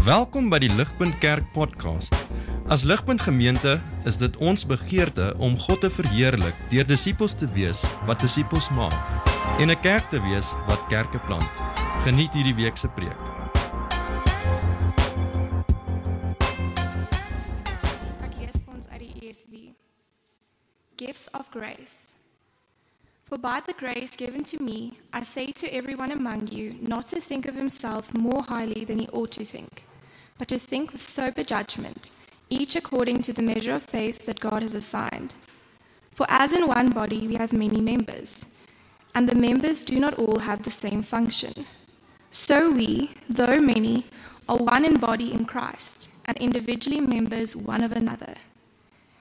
Welkom by die Ligpunt Kerk podcast. As Ligpunt gemeente is dit ons begeerte om God te verheerlik deur disippels te wees wat disippels maak en 'n kerk te wees wat kerke plant. Geniet hierdie week se preek. Ek lees vir ons uit die ESV. Gifts of grace. For by the grace given to me, I say to everyone among you not to think of himself more highly than he ought to think, but to think with sober judgment, each according to the measure of faith that God has assigned. For as in one body we have many members, and the members do not all have the same function. So we, though many, are one in body in Christ, and individually members one of another.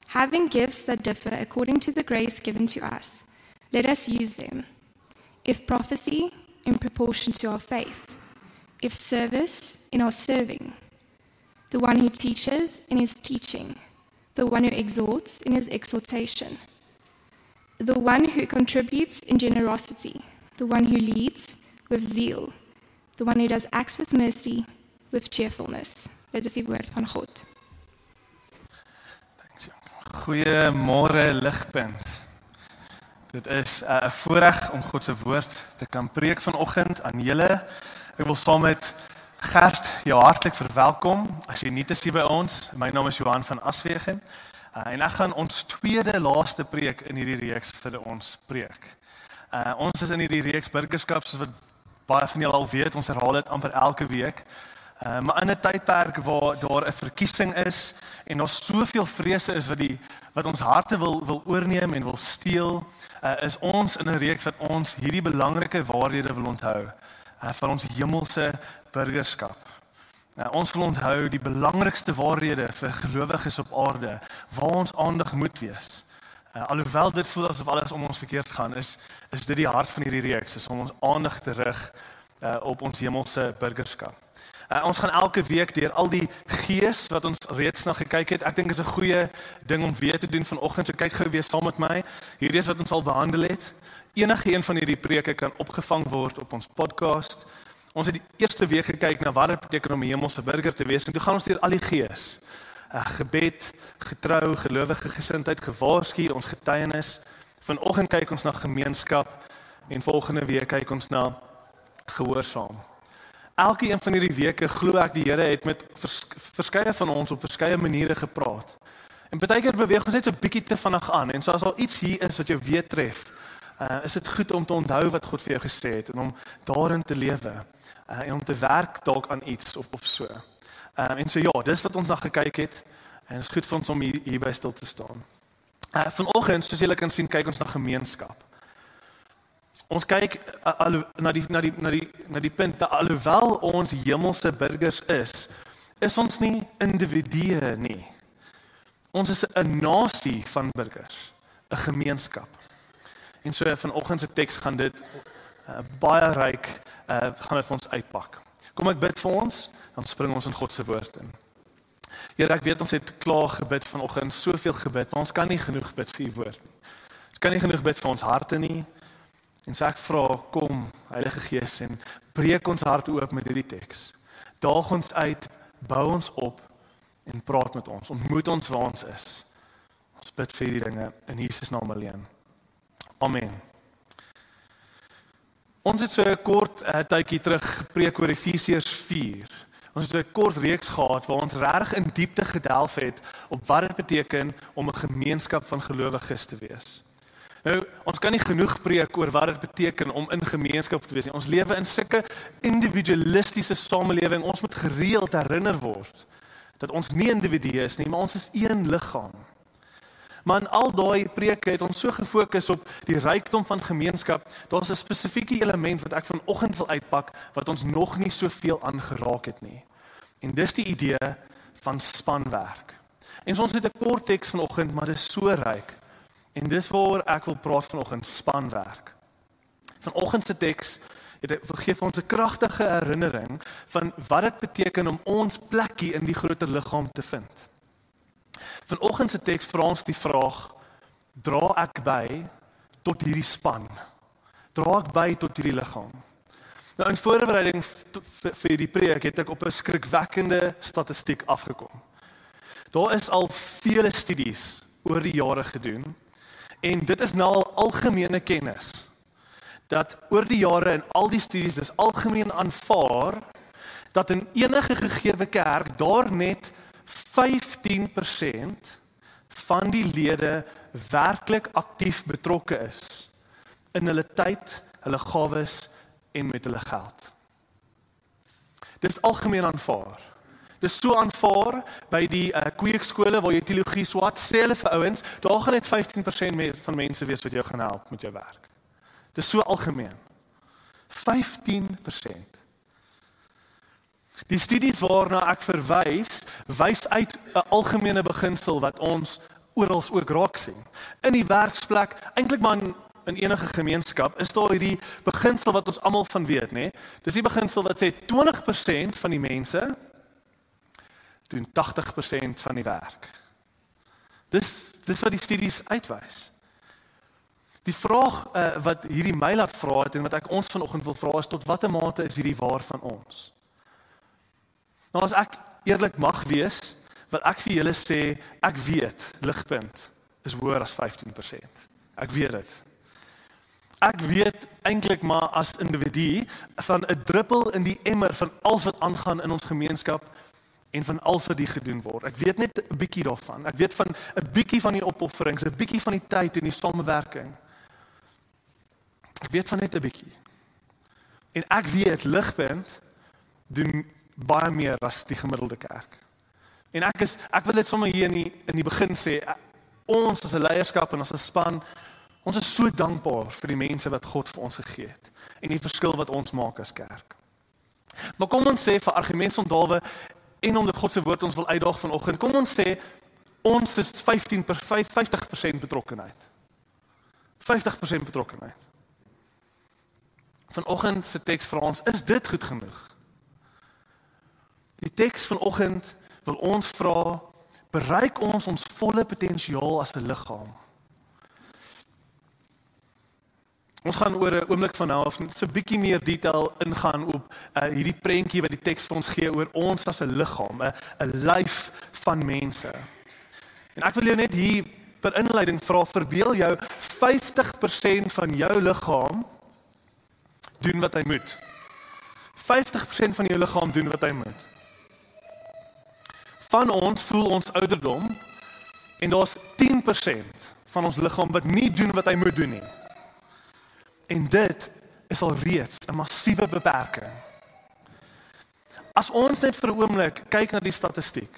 Having gifts that differ according to the grace given to us, let us use them. If prophecy, in proportion to our faith. If service, in our serving. The one who teaches, in his teaching. The one who exhorts, in his exhortation. The one who contributes, in generosity. The one who leads, with zeal. The one who does acts with mercy, with cheerfulness. Dit is die woord van God. Goeiemôre Ligpunt. Dit is 'n voorreg om God se woord te kan preek vanoggend aan julle. Ek wil saam met Gert jou hartlik verwelkom. As jy nuut is hier by ons, my naam is Johan van Aswegen. En ek gaan ons tweede laaste preek in hierdie reeks vir ons preek. Ons is in hierdie reeks burgerskap, soos wat baie van julle al weet, ons herhaal dit amper elke week. Maar in 'n tydperk waar daar 'n verkiesing is en daar soveel vrese is wat ons harte wil oorneem en wil steel, is ons in 'n reeks wat ons hierdie belangrike waarhede wil onthou van ons hemelse burgerskap. Ons wil onthou die belangrikste waarhede vir gelowiges op aarde, waar ons aandag moet wees. Alhoewel dit voel asof alles om ons verkeerd gaan, is dit die hart van hierdie reeks, is om ons aandag te rig op ons hemelse burgerskap. Ons gaan elke week deur al die gees wat ons reeds na gekyk het. Ek dink is 'n goeie ding om weer te doen vanoggend. So kyk gou weer saam met my. Hierdie is wat ons al behandel het. Enige een van hierdie preke kan opgevang word op ons podcast. Ons het die eerste week gekyk na wat dit beteken om 'n hemelse burger te wees en toe gaan ons deur al die gees. Gebed, getrou, gelowige gesindheid, gewaarsku, ons getuienis. Vanoggend kyk ons na gemeenskap en volgende week kyk ons na gehoorsaam. Elke een van hierdie weke glo ek die Here het met verskeie van ons op verskeie maniere gepraat. En partykeer beweeg ons net so bietjie te vinnig aan en so as al iets hier is wat jou weer tref, is dit goed om te onthou wat God vir jou gesê het en om daarin te lewe en om te werk dalk aan iets of so. En so ja, dis wat ons na gekyk het en is goed vir ons om hierby stil te staan. Vanoggend, soos julle kan sien, kyk ons na gemeenskap. Ons kyk na die punt dat alhoewel ons hemelse burgers is ons nie individue nie. Ons is 'n nasie van burgers, 'n gemeenskap. En so vanoggend se teks gaan dit baie ryk gaan dit vir ons uitpak. Kom ek bid vir ons, dan spring ons in God se woord in. Here, ek weet ons het klaar gebid vanoggend, soveel gebid, maar ons kan nie genoeg bid vir u woord nie. Ons kan nie genoeg bid vir ons harte nie. En so ek vra, kom Heilige Gees en breek ons hart oop met hierdie teks. Daag ons uit, bou ons op en praat met ons. Ontmoet ons waar ons is. Ons bid vir hierdie dinge in Jesus naam alleen. Amen. Ons het so 'n kort tydjie terug gepreek oor Efesiërs 4. Ons het so 'n kort reeks gehad waar ons regtig in diepte gedelf het op wat dit beteken om 'n gemeenskap van gelowiges te wees. Nou, ons kan nie genoeg preek oor wat dit beteken om in gemeenskap te wees nie. Ons lewe in sulke individualistiese samelewing. Ons moet gereeld herinner word dat ons nie individue is nie, maar ons is een liggaam. Maar in al daai preke het ons so gefokus op die rykdom van gemeenskap. Daar's 'n spesifieke element wat ek vanoggend wil uitpak wat ons nog nie soveel aangeraak het nie. En dis die idee van spanwerk. En so ons het 'n kort teks vanoggend, maar dit is so ryk. En dis waar ek wil praat vanoggend, spanwerk. Vanoggend se teks gee vir ons 'n kragtige herinnering van wat dit beteken om ons plekkie in die groter liggaam te vind. Vanoggend se teks vra ons die vraag, dra ek by tot hierdie span? Dra ek by tot hierdie liggaam? Nou in voorbereiding vir die preek het ek op 'n skrikwekkende statistiek afgekom. Daar is al vele studies oor die jare gedoen en dit is nou al algemene kennis dat oor die jare in al die studies dis algemeen aanvaar dat in enige gegewe kerk daar net 15% van die lede werklik aktief betrokke is in hulle tyd, hulle gawes en met hulle geld. Dis algemeen aanvaar. Dis so aanvaar by die kweekskole waar jy teologie swat, sê hulle vir ouens, daar gaan net 15% van mense wees wat jou gaan help met jou werk. Dis so algemeen. 15%. Die studies waarna ek verwys, wys uit 'n algemene beginsel wat ons oral ook raak sien. In die werksplek, eintlik maar in enige gemeenskap, is daar hierdie beginsel wat ons almal van weet, né? Dis die beginsel wat sê 20% van die mense doen 80% van die werk. Dis wat die studies uitwys. Die vraag wat hierdie my laat vra het en wat ek ons vanoggend wil vra is tot watter mate is hierdie waar van ons? Nou as ek eerlik mag wees, wat ek vir julle sê, ek weet Ligpunt is hoër as 15%. Ek weet dit. Ek weet eintlik maar as individu van 'n druppel in die emmer van alles wat aangaan in ons gemeenskap en van alles wat hier gedoen word. Ek weet net 'n bietjie daarvan. Ek weet van 'n bietjie van die opofferings, 'n bietjie van die tyd en die samewerking. Ek weet van net 'n bietjie. En ek weet Ligpunt doen baie meer as die gemiddelde kerk. En ek wil dit sommer hier in die begin sê, ons as 'n leierskap en as 'n span, ons is so dankbaar vir die mense wat God vir ons gegee het en die verskil wat ons maak as kerk. Maar kom ons sê vir argumentsondawe en omdat God se woord ons wil uitdaag vanoggend, kom ons sê ons is 50% betrokkenheid. 50% betrokkenheid. Vanoggend se teks vir ons, is dit goed genoeg? Die teks vanoggend wil ons vra, bereik ons volle potensiaal as 'n liggaam? Ons gaan oor 'n oomblik van nou af so 'n bietjie meer detail ingaan op hierdie prentjie wat die teks vir ons gee oor ons as 'n liggaam, 'n lyf van mense. En ek wil jou net hier per inleiding vra, verbeel jou 50% van jou liggaam doen wat hy moet. 50% van jou liggaam doen wat hy moet. Van ons voel ons ouderdom en daar's 10% van ons liggaam wat nie doen wat hy moet doen nie. En dit is al reeds 'n massiewe beperking. As ons net vir 'n oomblik kyk na die statistiek.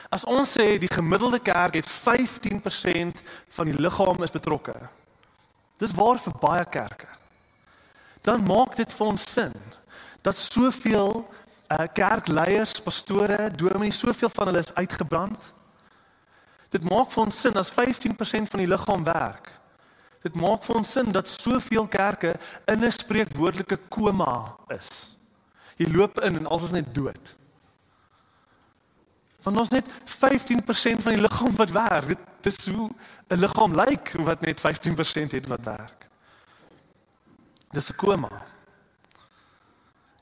As ons sê die gemiddelde kerk het 15% van die liggaam is betrokke. Dis waar vir baie kerke. Dan maak dit vir ons sin dat soveel kerkleiers, pastore, dominees, soveel van hulle is uitgebrand. Dit maak vir ons sin as 15% van die liggaam werk. Dit maak vir ons sin dat soveel kerke in 'n spreekwoordelike koma is. Jy loop in en alles is net dood. Want ons net 15% van die liggaam wat werk. Dit is hoe 'n liggaam lyk wat net 15% het wat werk. Dis 'n koma.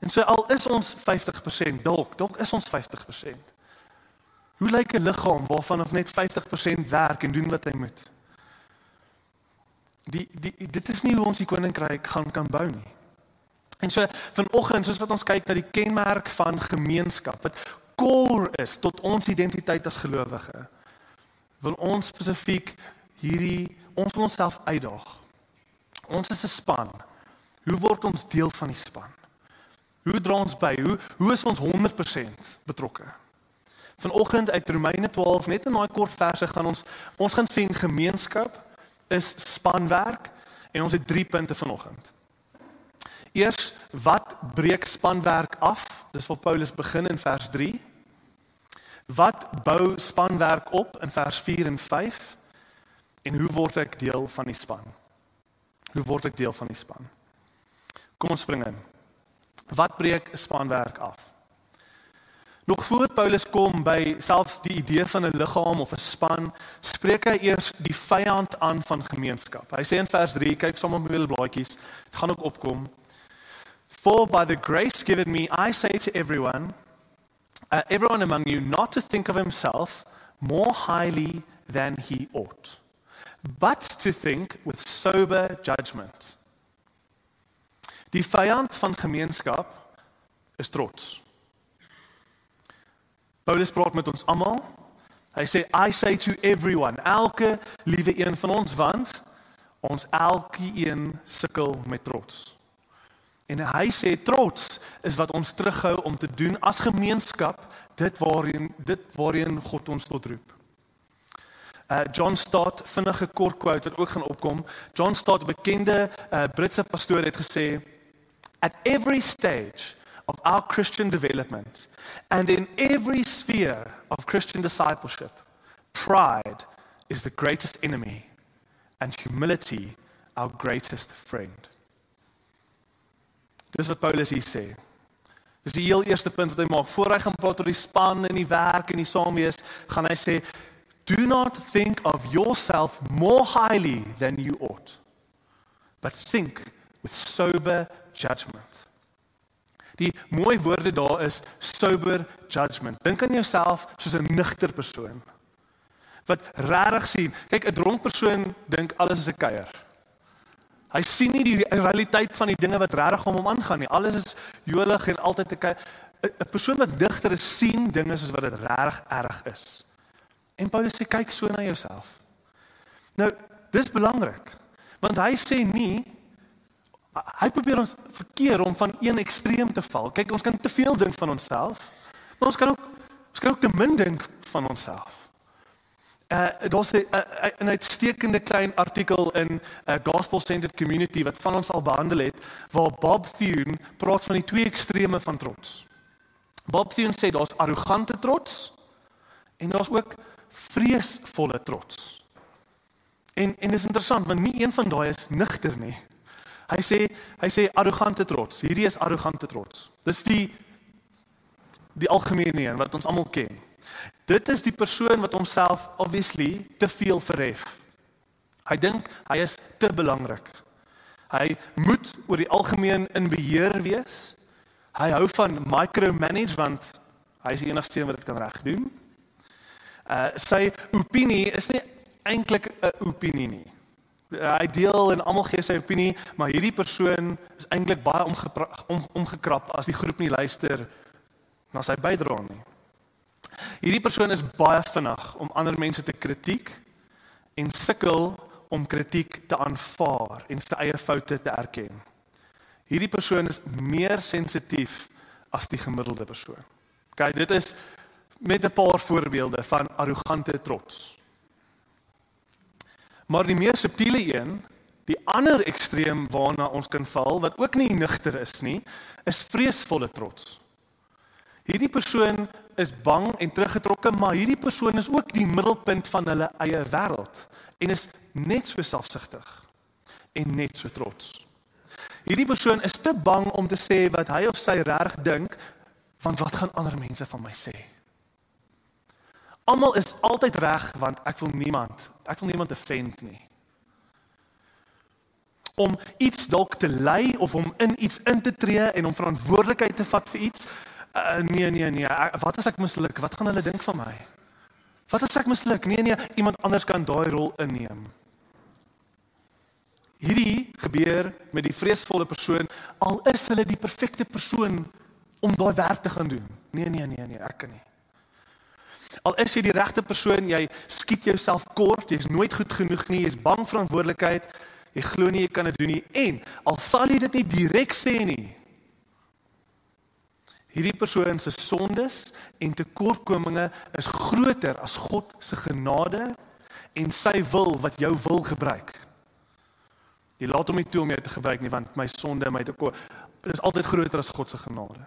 En so al is ons 50%, dalk is ons 50%. Hoe lyk 'n liggaam waarvan of net 50% werk en doen wat hy moet? Dit is nie hoe ons die koninkryk kan bou nie. En so vanoggend, soos wat ons kyk na die kenmerk van gemeenskap, wat core is tot ons identiteit as gelowige, wil ons spesifiek ons wil onsself uitdaag. Ons is 'n span. Hoe word ons deel van die span? Hoe dra ons by? Hoe is ons 100% betrokke? Vanoggend uit Romeine 12, net in daai kort verse gaan ons gaan sien gemeenskap is spanwerk en ons het 3 punte vanoggend. Eers, wat breek spanwerk af? Dis waar Paulus begin in vers 3. Wat bou spanwerk op in vers 4 en 5? En hoe word ek deel van die span? Hoe word ek deel van die span? Kom ons spring in. Wat breek spanwerk af? Nog voor Paulus kom by selfs die idee van 'n liggaam of 'n span, spreek hy eers die vyand aan van gemeenskap. Hy sê in vers 3, kyk sommer met julle blaadjies, dit gaan ook opkom. For by the grace given me, I say to everyone among you, not to think of himself more highly than he ought, but to think with sober judgment. Die vyand van gemeenskap is trots. Paulus praat met ons almal. Hy sê, I say to everyone, elke liewe een van ons, want ons elkeen sukkel met trots. En hy sê, trots is wat ons terughou om te doen as gemeenskap, dit waarheen God ons tot roep. John Stott, vinnige kort quote wat ook gaan opkom. John Stott, bekende Britse pastoor, het gesê, at every stage of our Christian development and in every sphere of Christian discipleship, pride is the greatest enemy and humility our greatest friend. Dis wat Paulus hier sê. Dis die heel eerste punt wat hy maak. Voor hy gaan praat oor die span en die werk en die saamwees, gaan hy sê, do not think of yourself more highly than you ought, but think with sober judgment. Die mooi woorde daar is sober judgment. Dink aan jouself soos 'n nugter persoon. Wat regtig sien, kyk, 'n dronk persoon dink alles is 'n kuier. Hy sien nie die realiteit van die dinge wat regtig om hom aangaan nie. Alles is jolig en altyd 'n kuier. 'n Persoon wat nugter is, sien dinge soos wat dit regtig erg is. En Paulus sê, kyk so na jouself. Nou, dis belangrik, want hy sê nie, hy probeer ons verkeer om van een ekstreem te val. Kyk, ons kan te veel dink van onsself, maar ons kan ook te min dink van onsself. Daar's 'n uitstekende klein artikel in Gospel Centered Community wat van ons al behandel het, waar Bob Thune praat van die twee ekstreme van trots. Bob Thune sê daar's arrogante trots en daar's ook vreesvolle trots. En is interessant, want nie een van daai is nugter nie. Hy sê arrogante trots. Hierdie is arrogante trots. Dis die algemene een wat ons almal ken. Dit is die persoon wat homself obviously te veel verhef. Hy dink hy is te belangrik. Hy moet oor die algemeen in beheer wees. Hy hou van micromanage want hy is die enigste een wat dit kan reg doen. Sy opinie is nie eintlik 'n opinie nie. Hy deel en almal gee sy opinie, maar hierdie persoon is eintlik baie omgekrap as die groep nie luister na sy bydrae nie. Hierdie persoon is baie vinnig om ander mense te kritiek en sukkel om kritiek te aanvaar en sy eie foute te erken. Hierdie persoon is meer sensitief as die gemiddelde persoon. Okay, dit is met 'n paar voorbeelde van arrogante trots. Maar die meer subtiele een, die ander ekstreem waarna ons kan val, wat ook nie nugter is nie, is vreesvolle trots. Hierdie persoon is bang en teruggetrokke, maar hierdie persoon is ook die middelpunt van hulle eie wêreld en is net so selfsugtig en net so trots. Hierdie persoon is te bang om te sê wat hy of sy reg dink, want wat gaan ander mense van my sê? Almal is altyd reg, want ek wil niemand offend nie. Om iets dalk te lei of om in iets in te tree en om verantwoordelikheid te vat vir iets, nee, wat as ek misluk? Wat gaan hulle dink van my? Wat as ek misluk? Nee, iemand anders kan daai rol inneem. Hierdie gebeur met die vreesvolle persoon, al is hulle die perfekte persoon om daai werk te gaan doen. Nee, ek kan nie. Al is jy die regte persoon, jy skiet jouself kort, jy is nooit goed genoeg nie, jy is bang vir verantwoordelikheid, jy glo nie jy kan dit doen nie, en al sal jy dit nie direk sê nie, hierdie persoon se sondes en tekortkominge is groter as God se genade en sy wil wat jou wil gebruik. Jy laat hom nie toe om jou te gebruik nie, want my sonde en my tekort is altyd groter as God se genade.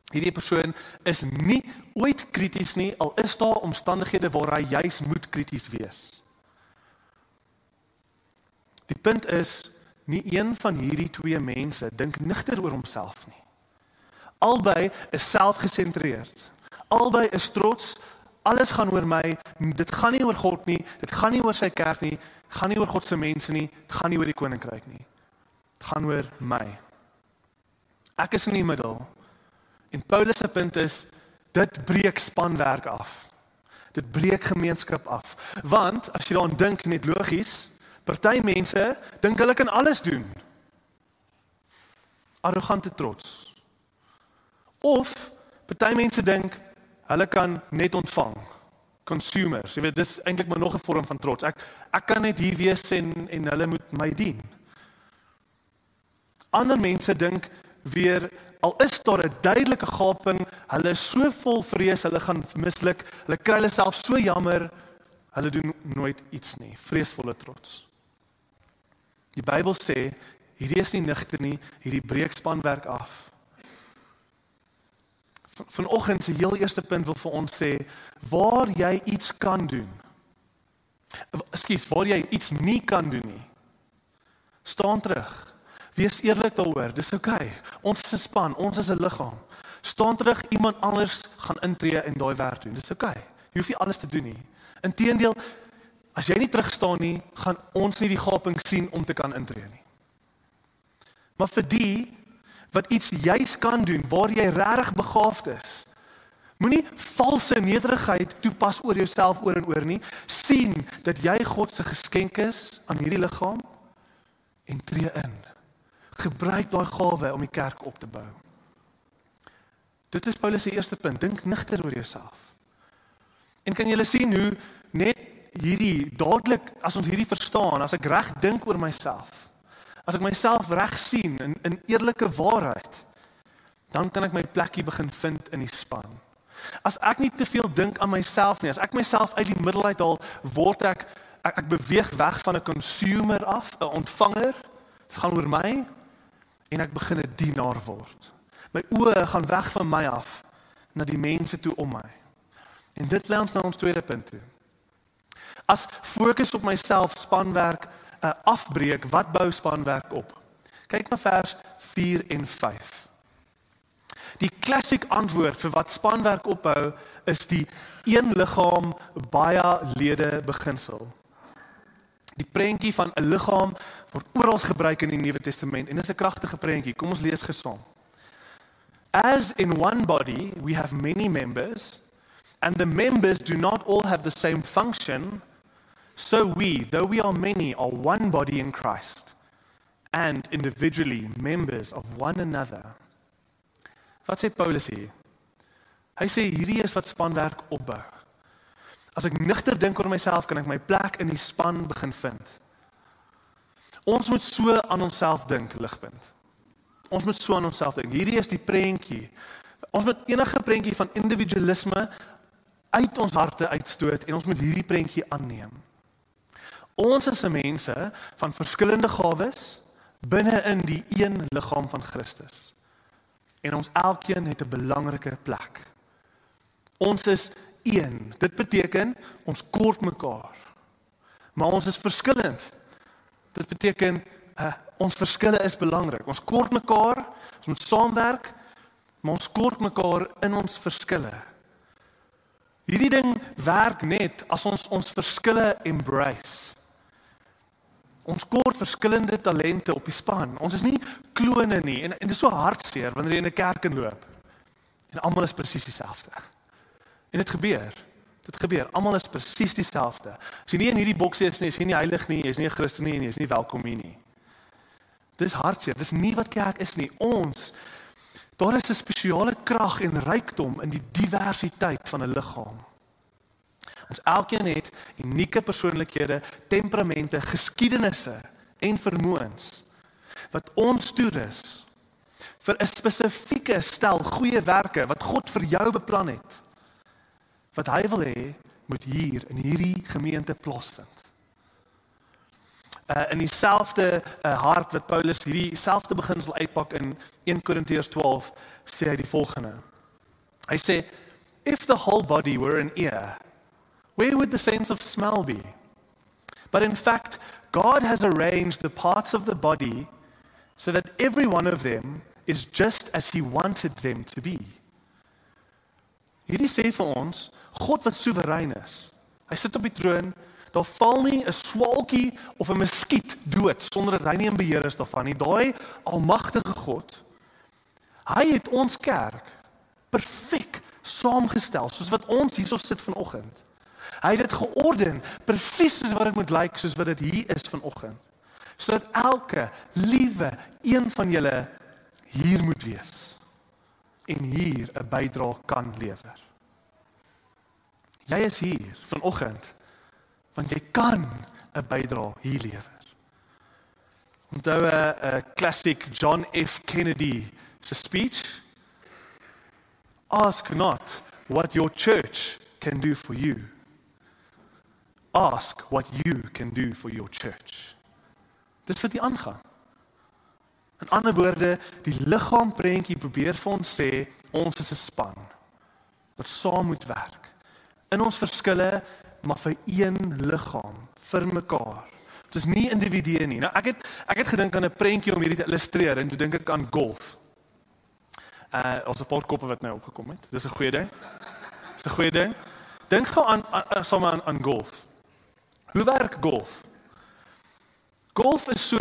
Hierdie persoon is nie ooit krities nie, al is daar omstandighede waar hy juis moet krities wees. Die punt is, nie een van hierdie twee mense dink nugter oor homself nie. Albei is selfgesentreerd. Albei is trots, alles gaan oor my, dit gaan nie oor God nie, dit gaan nie oor sy kerk nie, dit gaan nie oor God se mense nie, dit gaan nie oor die koninkryk nie. Dit gaan oor my. Ek is in die middel. En Paulus se punt is, dit breek spanwerk af. Dit breek gemeenskap af. Want, as jy daaraan dink, net logies, party mense dink hulle kan alles doen. Arrogante trots. Of, party mense dink, hulle kan net ontvang. Consumers, jy weet, dis eintlik maar nog 'n vorm van trots. Ek kan net hier wees en hulle moet my dien. Ander mense dink weer, al is daar 'n duidelike gaping, hulle is so vol vrees, hulle gaan misluk, hulle kry hulle self so jammer, hulle doen nooit iets nie, vreesvolle trots. Die Bybel sê, hierdie is nie nigter nie, hierdie breek spanwerk af. Vanoggend se heel eerste punt wil vir ons sê, waar jy iets kan doen, waar jy iets nie kan doen nie, staan terug. Wees eerlik daaroor, dis okay. Ons is 'n span, ons is 'n liggaam. Staan terug, iemand anders gaan intree en daai werk doen. Dis okay. Jy hoef nie alles te doen nie. Inteendeel, as jy nie terug staan nie, gaan ons nie die gaping sien om te kan intree nie. Maar vir die wat iets juis kan doen, waar jy regtig begaafd is, moenie valse nederigheid toepas oor jouself oor en oor nie. Sien dat jy God se geskenk is aan hierdie liggaam en tree in. Gebruik daai gawe om die kerk op te bou. Dit is Paulus se eerste punt. Dink nigter oor jouself. En kan julle sien hoe net hierdie dadelik, as ons hierdie verstaan, as ek reg dink oor myself, as ek myself reg sien in eerlike waarheid, dan kan ek my plekkie begin vind in die span. As ek nie te veel dink aan myself nie, as ek myself uit die middel uithaal, word ek beweeg weg van 'n consumer af, 'n ontvanger, dit gaan oor my, en ek begin 'n dienaar word. My oë gaan weg van my af, na die mense toe om my. En dit lei ons na ons tweede punt toe. As fokus op myself spanwerk afbreek, wat bou spanwerk op? Kyk na vers 4 en 5. Die klassiek antwoord vir wat spanwerk opbou, is die een liggaam, baie lede beginsel. Die prentjie van 'n liggaam word oral gebruik in die Nuwe Testament en dit is 'n kragtige prentjie. Kom ons lees gesaam. As in one body we have many members, and the members do not all have the same function, so we, though we are many, are one body in Christ, and individually members of one another. Wat sê Paulus hier? Hy sê hierdie is wat spanwerk opbou. As ek nigter dink oor myself, kan ek my plek in die span begin vind. Ons moet so aan onsself dink, Ligpunt. Ons moet so aan onsself dink. Hierdie is die prentjie. Ons moet enige prentjie van individualisme uit ons harte uitstoot en ons moet hierdie prentjie aanneem. Ons is mense van verskillende gawes binne in die een liggaam van Christus. En ons elkeen het 'n belangrike plek. Ons is een. Dit beteken ons kort mekaar. Maar ons is verskillend. Dit beteken ons verskille is belangrik. Ons kort mekaar, ons moet saamwerk, maar ons kort mekaar in ons verskille. Hierdie ding werk net as ons verskille embrace. Ons kort verskillende talente op die span. Ons is nie klone nie. En dit is so hartseer wanneer jy in 'n kerk inloop. En almal is presies dieselfde. En dit gebeur. Almal is presies dieselfde. As jy nie in hierdie boksie is nie, is jy nie heilig nie, jy is nie 'n Christen nie en jy is nie welkom hier nie. Dis hartseer. Dis nie wat kerk is nie. Daar is 'n spesiale krag en rykdom in die diversiteit van 'n liggaam. Ons elkeen het unieke persoonlikhede, temperamente, geskiedenisse en vermoëns wat ons toerus vir 'n spesifieke stel goeie werke wat God vir jou beplan het. Wat hy wil hê moet hier in hierdie gemeente plaasvind. In dieselfde hart wat Paulus hierdie selfde beginsel uitpak in 1 Korintiërs 12 sê hy die volgende. Hy sê, if the whole body were an ear, where would the sense of smell be? But in fact, God has arranged the parts of the body so that every one of them is just as he wanted them to be. Hierdie sê vir ons, God wat soewerein is. Hy sit op die troon, daar val nie 'n swaalkie of 'n muskiet dood sonder dat hy nie in beheer is daarvan nie. Daai almagtige God, Hy het ons kerk perfek saamgestel, soos wat ons hierso sit vanoggend. Hy het dit georden, presies soos wat dit moet lyk, soos wat dit hier is vanoggend. Sodat elke liewe een van julle hier moet wees en hier 'n bydrae kan lewer. Jy is hier vanoggend want jy kan 'n bydrae hier lewer. Onthou 'n classic John F. Kennedy se speech. Ask not what your church can do for you. Ask what you can do for your church. Dis wat hier aangaan. In ander woorde, die liggaam prentjie probeer vir ons sê, ons is 'n span wat saam moet werk. In ons verskille, maar vir een liggaam, vir mekaar. Dit is nie individue nie. Nou, ek het gedink aan 'n prentjie om hierdie te illustreer en toe dink ek aan golf. Ons 'n paar koppe wat nou opgekom het. Dis 'n goeie ding. Dis 'n goeie ding. Dink gou aan golf. Hoe werk golf? Golf is so,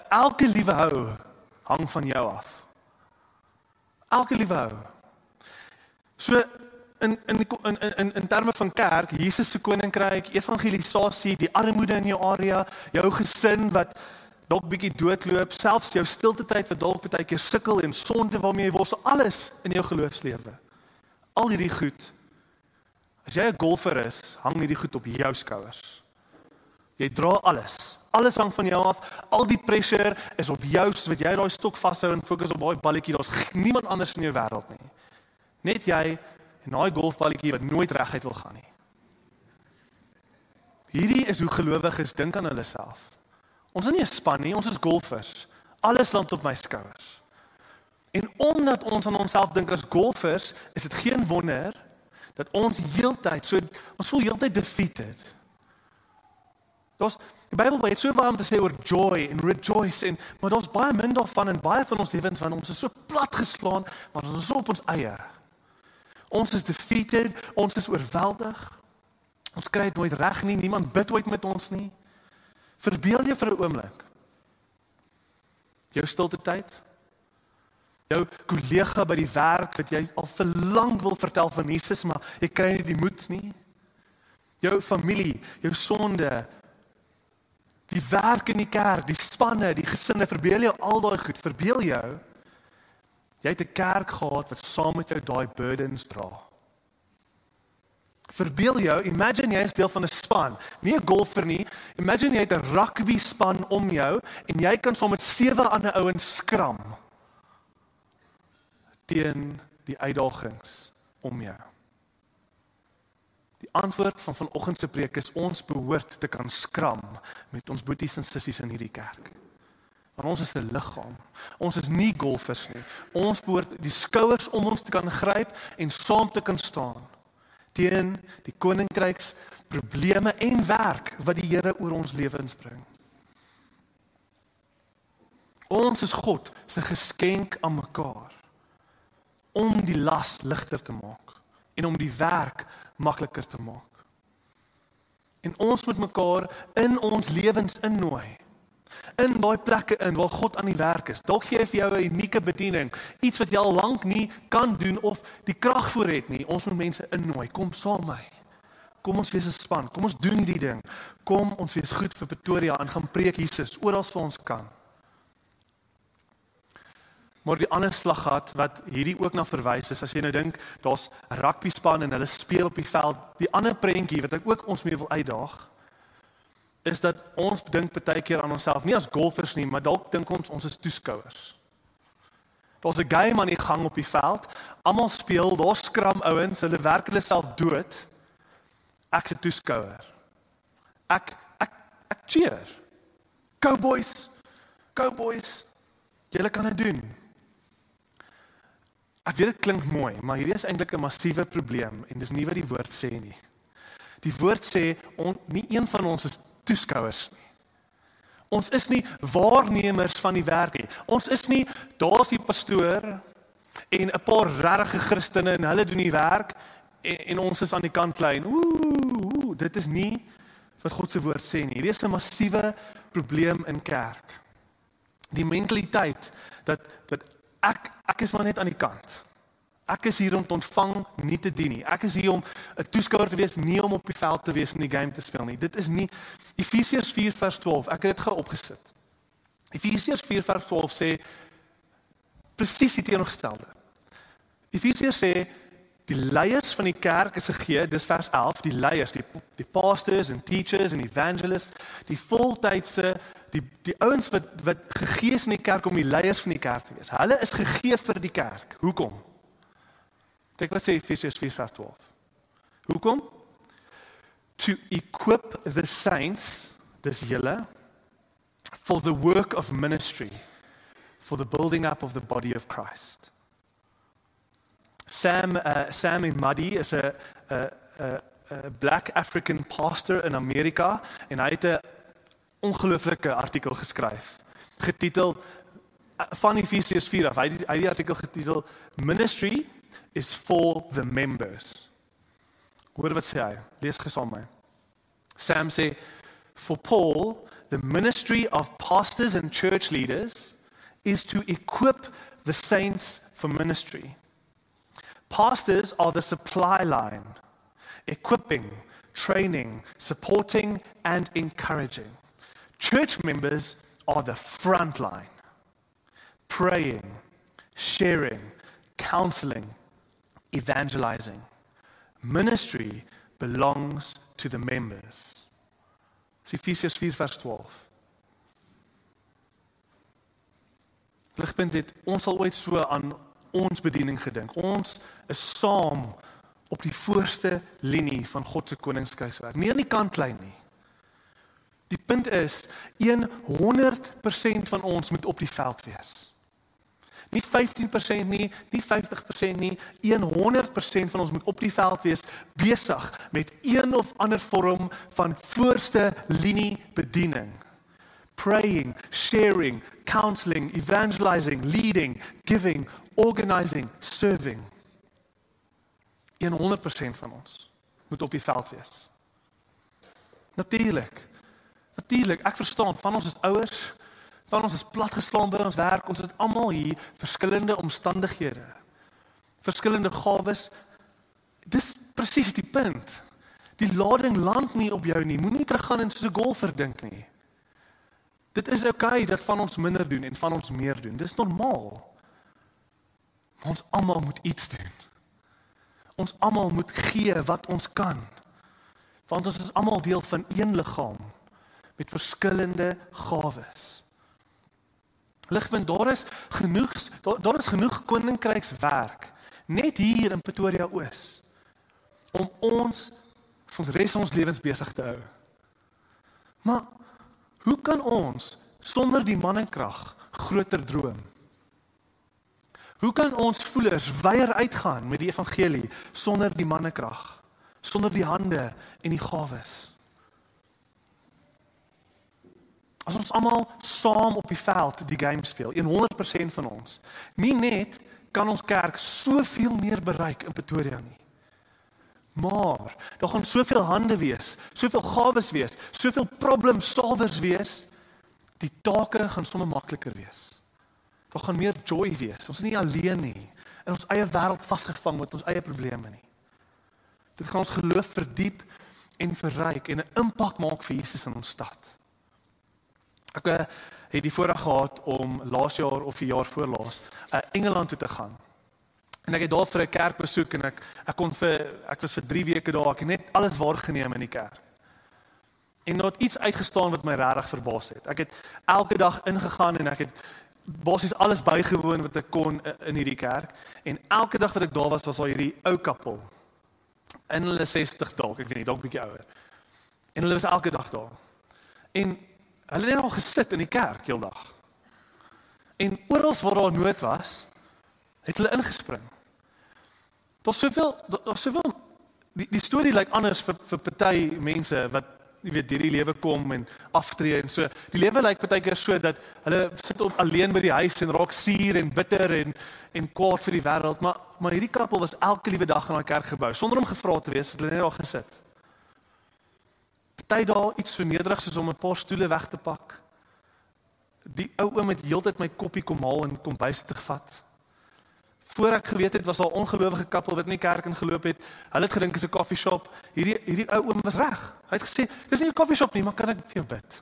elke liewe hou hang van jou af. Elke liewe hou. So, in terme van kerk, Jesus se koninkryk, evangelisasie, die armoede in jou area, jou gesin wat dalk bietjie doodloop, selfs jou stilte tyd wat dalk baie keer sukkel en sonde waarmee jy worstel, alles in jou geloofslewe. Al hierdie goed. As jy 'n golfer is, hang hierdie goed op jou skouers. Jy dra alles. Alles hang van jou af. Al die pressure is op jou, soos wat jy daai stok vashou en fokus op daai balletjie. Daar's niemand anders in jou wêreld nie. Net jy en daai golfballetjie wat nooit reguit wil gaan nie. Hierdie is hoe gelowiges dink aan hulle self. Ons is nie 'n span nie, ons is golfers. Alles land op my skouers. En omdat ons aan onsself dink as golfers, is dit geen wonder dat ons ons voel heeltyd defeated. Die Bybel het so baie om te sê oor joy en rejoice, maar daar's baie min daarvan en baie van ons lewens van ons is so plat geslaan, maar ons is op ons eie. Ons is defeated, ons is oorweldig. Ons kry dit nooit reg nie, niemand bid ooit met ons nie. Verbeel jy vir 'n oomblik. Jou stilte tyd, jou kollega by die werk wat jy al vir lank wil vertel van Jesus, maar jy kry nie die moed nie. Jou familie, jou sonde, die werk in die kerk, die spanne, die gesinne, verbeel jou al daai goed, verbeel jou. Jy het 'n kerk gehad wat saam met jou daai burdens dra. Verbeel jou, imagine jy is deel van 'n span, nie 'n golfer nie, imagine jy het 'n rugby span om jou en jy kan saam met 7 ander ouens skram teen die uitdagings om jou. Die antwoord van vanoggend se preek is ons behoort te kan skram met ons boeties en sissies in hierdie kerk. Want ons is 'n liggaam. Ons is nie golfers nie. Ons behoort die skouers om ons te kan gryp en saam te kan staan teen die koninkryks probleme en werk wat die Here oor ons lewens bring. Ons is God se geskenk aan mekaar om die las ligter te maak en om die werk makliker te maak. En ons moet mekaar in ons lewens innooi. In daai plekke in waar God aan die werk is. Dalk gee hy vir jou 'n unieke bediening, iets wat jy al lank nie kan doen of die krag voor het nie. Ons moet mense innooi. Kom saam met my. Kom ons wees 'n span. Kom ons doen hierdie ding. Kom ons wees goed vir Pretoria en gaan preek Jesus oral waar ons kan. Maar die ander slaggat wat hierdie ook na verwys is, as jy nou dink, daar's 'n rugby span en hulle speel op die veld. Die ander prentjie wat ek ook ons mee wil uitdaag, is dat ons dink baie keer aan onsself, nie as golfers nie, maar dalk dink ons is toeskouers. Daar's 'n game aan die gang op die veld, almal speel, daar skram ouens, hulle werk hulle self dood. Ek's 'n toeskouer. Ek cheer. Go boys. Go boys. Julle kan dit doen. Ek weet dit klink mooi, maar hierdie is eintlik 'n massiewe probleem en dis nie wat die woord sê nie. Die woord sê nie een van ons is toeskouers nie. Ons is nie waarnemers van die werk nie. Ons is nie, daar's die pastoor en 'n paar regte Christene en hulle doen die werk en ons is aan die kantlyn. Dit is nie wat God se woord sê nie. Hierdie is 'n massiewe probleem in kerk. Die mentaliteit dat ek is maar net aan die kant. Ek is hier om te ontvang, nie te dien nie. Ek is hier om 'n toeskouer te wees, nie om op die veld te wees en die game te speel nie. Dit is nie Efesiërs 4 vers 12. Ek het dit gou opgesit. Efesiërs 4 vers 12 sê presies die teenoorgestelde. Efesiërs sê die leiers van die kerk is gegee, dis vers 11, die leiers, die pastors en teachers en evangelists, die voltydse, die ouens wat gegee is in die kerk om die leiers van die kerk te wees. Hulle is gegee vir die kerk. Hoekom? Kyk wat sê Efesiërs 4 vers 12. Hoekom? To equip the saints, dis julle, for the work of ministry, for the building up of the body of Christ. Sam Imadi is a black African pastor in Amerika en hy het 'n ongelooflike artikel geskryf, getitel van Efesiërs 4 af. Hy het die artikel getitel Ministry is for the members. Hoor wat sê hy? Lees gesaam met my. Sam sê, for Paul, the ministry of pastors and church leaders is to equip the saints for ministry. Pastors are the supply line, equipping, training, supporting, and encouraging. Church members are the front line, praying, sharing, counseling, evangelizing. Ministry belongs to the members. Dis Efesiërs 4 vers 12. Ligpunt het ons al ooit so aan ons bediening gedink. Ons is saam op die voorste linie van God se koninkrykswerk. Nie aan die kantlyn nie. Die punt is 100% van ons moet op die veld wees. Nie 15% nie, nie 50% nie, 100% van ons moet op die veld wees, besig met een of ander vorm van voorste linie bediening. Praying, sharing, counseling, evangelizing, leading, giving, organizing, serving. 100% van ons moet op die veld wees. Natuurlik, ek verstaan, van ons is ouers, van ons is platgeslaan by ons werk, ons het almal hier verskillende omstandighede, verskillende gawes. Dis presies die punt. Die lading land nie op jou nie, moenie teruggaan en soos 'n golfer dink nie. Dit is okay dat van ons minder doen en van ons meer doen, dis normaal. Maar ons almal moet iets doen. Ons almal moet gee wat ons kan, want ons is almal deel van een liggaam, met verskillende gawes. Ligpunt, daar is genoeg koninkrykswerk, net hier in Pretoria Oos, om ons res van ons lewens besig te hou. Maar, hoe kan ons, sonder die mannekrag, groter droom? Hoe kan ons voelers weier uitgaan met die evangelie, sonder die mannekrag, sonder die hande en die gawes? As ons almal saam op die veld die game speel, 100% van ons, nie net kan ons kerk soveel meer bereik in Pretoria nie, maar daar gaan soveel hande wees, soveel gawes wees, soveel problem solvers wees, die take gaan sommer makliker wees. Daar gaan meer joy wees, ons is nie alleen nie, in ons eie wêreld vasgevang met ons eie probleme nie. Dit gaan ons geloof verdiep en verryk en 'n impak maak vir Jesus in ons stad. Ek het die voorreg gehad om laas jaar of die jaar voorlaas Engeland toe te gaan. En ek het daar vir 'n kerk besoek en ek was vir 3 weke daar, ek het net alles waargeneem in die kerk. En daar het iets uitgestaan wat my regtig verbaas het. Ek het elke dag ingegaan en ek het basies alles bygewoon wat ek kon in hierdie kerk. En elke dag wat ek daar was daar hierdie ou kappel. In hulle 60 dalk, ek weet nie, dalk bietjie ouer. En hulle was elke dag daar. En hulle het net al gesit in die kerk heeldag. En oral waar daar nood was, het hulle ingespring. Daar's soveel die storie lyk anders vir party mense wat jy weet hierdie lewe kom en aftree en so. Die lewe lyk partykeer so dat hulle sit op alleen by die huis en raak suur en bitter en kwaad vir die wêreld, maar hierdie kappel was elke liewe dag in daai kerk gebou sonder om gevra te wees, het hulle net daar gesit. Party daar iets so nederig soos om 'n paar stoele weg te pak. Die ou oom het heeltyd my koppie kom haal en kombuis te gevat. Voor ek geweet het, was daar 'n ongelowige koppel wat nie kerk in geloop het. Hulle het gedink is 'n koffieshop. Hierdie ou oom was reg. Hy het gesê, dis nie 'n koffieshop nie, maar kan ek vir jou bid?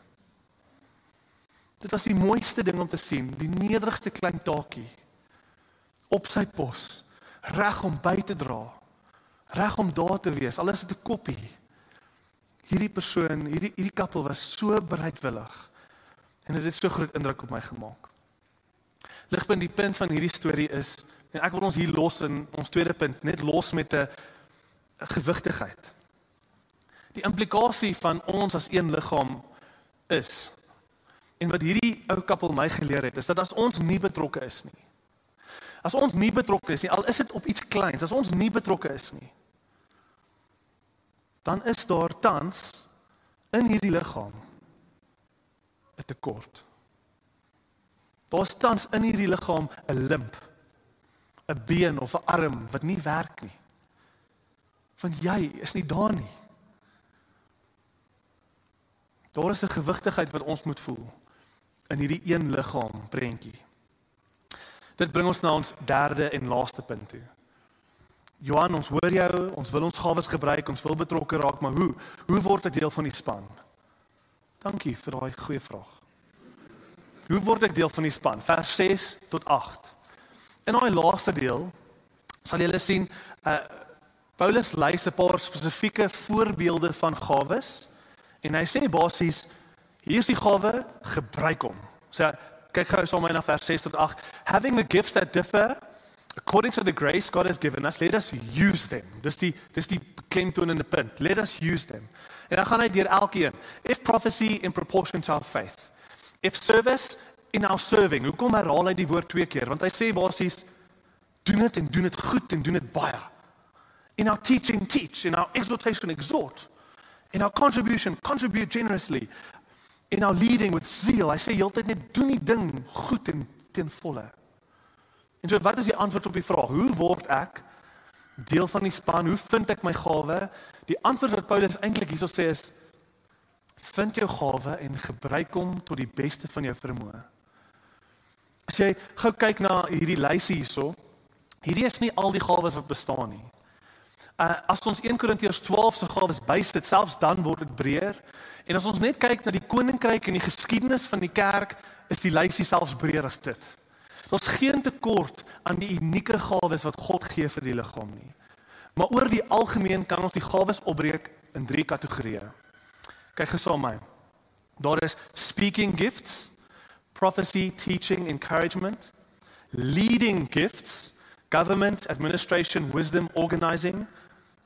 Dit was die mooiste ding om te sien, die nederigste klein taakie op sy pos, reg om by te dra, reg om daar te wees, al is dit 'n koppie. Hierdie persoon, hierdie koppel was so bereidwillig en dit het so groot indruk op my gemaak. Ligpunt, die punt van hierdie storie is, en ek wil ons hier los in ons tweede punt, net los met 'n gewigtigheid. Die implikasie van ons as een liggaam is, en wat hierdie ou koppel my geleer het, is dat as ons nie betrokke is nie, as ons nie betrokke is nie, al is dit op iets kleins, as ons nie betrokke is nie, dan is daar tans in hierdie liggaam 'n tekort. Daar is tans in hierdie liggaam 'n limp, 'n been of 'n arm wat nie werk nie. Want jy is nie daar nie. Daar is 'n gewigtigheid wat ons moet voel in hierdie een liggaam prentjie. Dit bring ons na ons derde en laaste punt toe. Johan, ons hoor jou, ons wil ons gawes gebruik, ons wil betrokke raak, maar hoe? Hoe word ek deel van die span? Dankie vir daai goeie vraag. Hoe word ek deel van die span? Vers 6 tot 8. In daai laaste deel sal julle sien, Paulus lys 'n paar spesifieke voorbeelde van gawes en hy sê basies, hier is die gawe, gebruik hom. So kyk gou saam met my na vers 6 tot 8. Having the gifts that differ according to the grace God has given us, let us use them. Dis die klemtoon in die punt. Let us use them. En dan gaan hy deur elkeen. If prophecy in proportion to our faith. If service in our serving. Hoekom herhaal hy die woord 2 keer? Want hy sê basies, doen dit en doen dit goed en doen dit baie. In our teaching, teach. In our exhortation, exhort. In our contribution, contribute generously. In our leading with zeal. Hy sê heeltyd net, doen die ding goed en ten volle. En so, wat is die antwoord op die vraag? Hoe word ek deel van die span? Hoe vind ek my gawe? Die antwoord wat Paulus eintlik hierso sê is, vind jou gawe en gebruik hom tot die beste van jou vermoë. As jy gou kyk na hierdie lysie hierso, hierdie is nie al die gawes wat bestaan nie. As ons 1 Korintiërs 12 se gawes bysit, selfs dan word dit breër. En as ons net kyk na die koninkryk en die geskiedenis van die kerk, is die lysie selfs breër as dit. Daar's geen tekort aan die unieke gawes wat God gee vir die liggaam nie. Maar oor die algemeen kan ons die gawes opbreek in 3 kategorieë. Kyk gou saam met my. Daar is speaking gifts, prophecy, teaching, encouragement, leading gifts, government, administration, wisdom, organizing,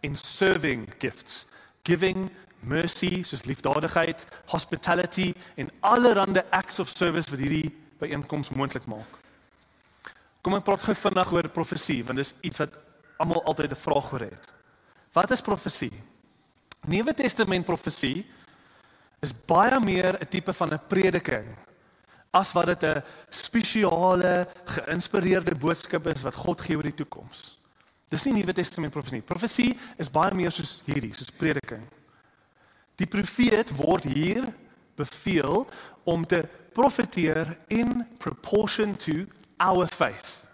en serving gifts, giving, mercy, soos liefdadigheid, hospitality, en allerhande acts of service wat hierdie byeenkoms moontlik maak. Kom ek praat gou vandag oor profesie, want dis iets wat almal altyd 'n vraag oor het. Wat is profesie? Nuwe Testament profesie is baie meer 'n tipe van 'n prediking as wat dit 'n spesiale, geïnspireerde boodskap is wat God gee oor die toekoms. Dis nie Nuwe Testament profesie nie. Profesie is baie meer soos hierdie, soos prediking. Die profeet word hier beveel om te profeteer in proportion to our faith.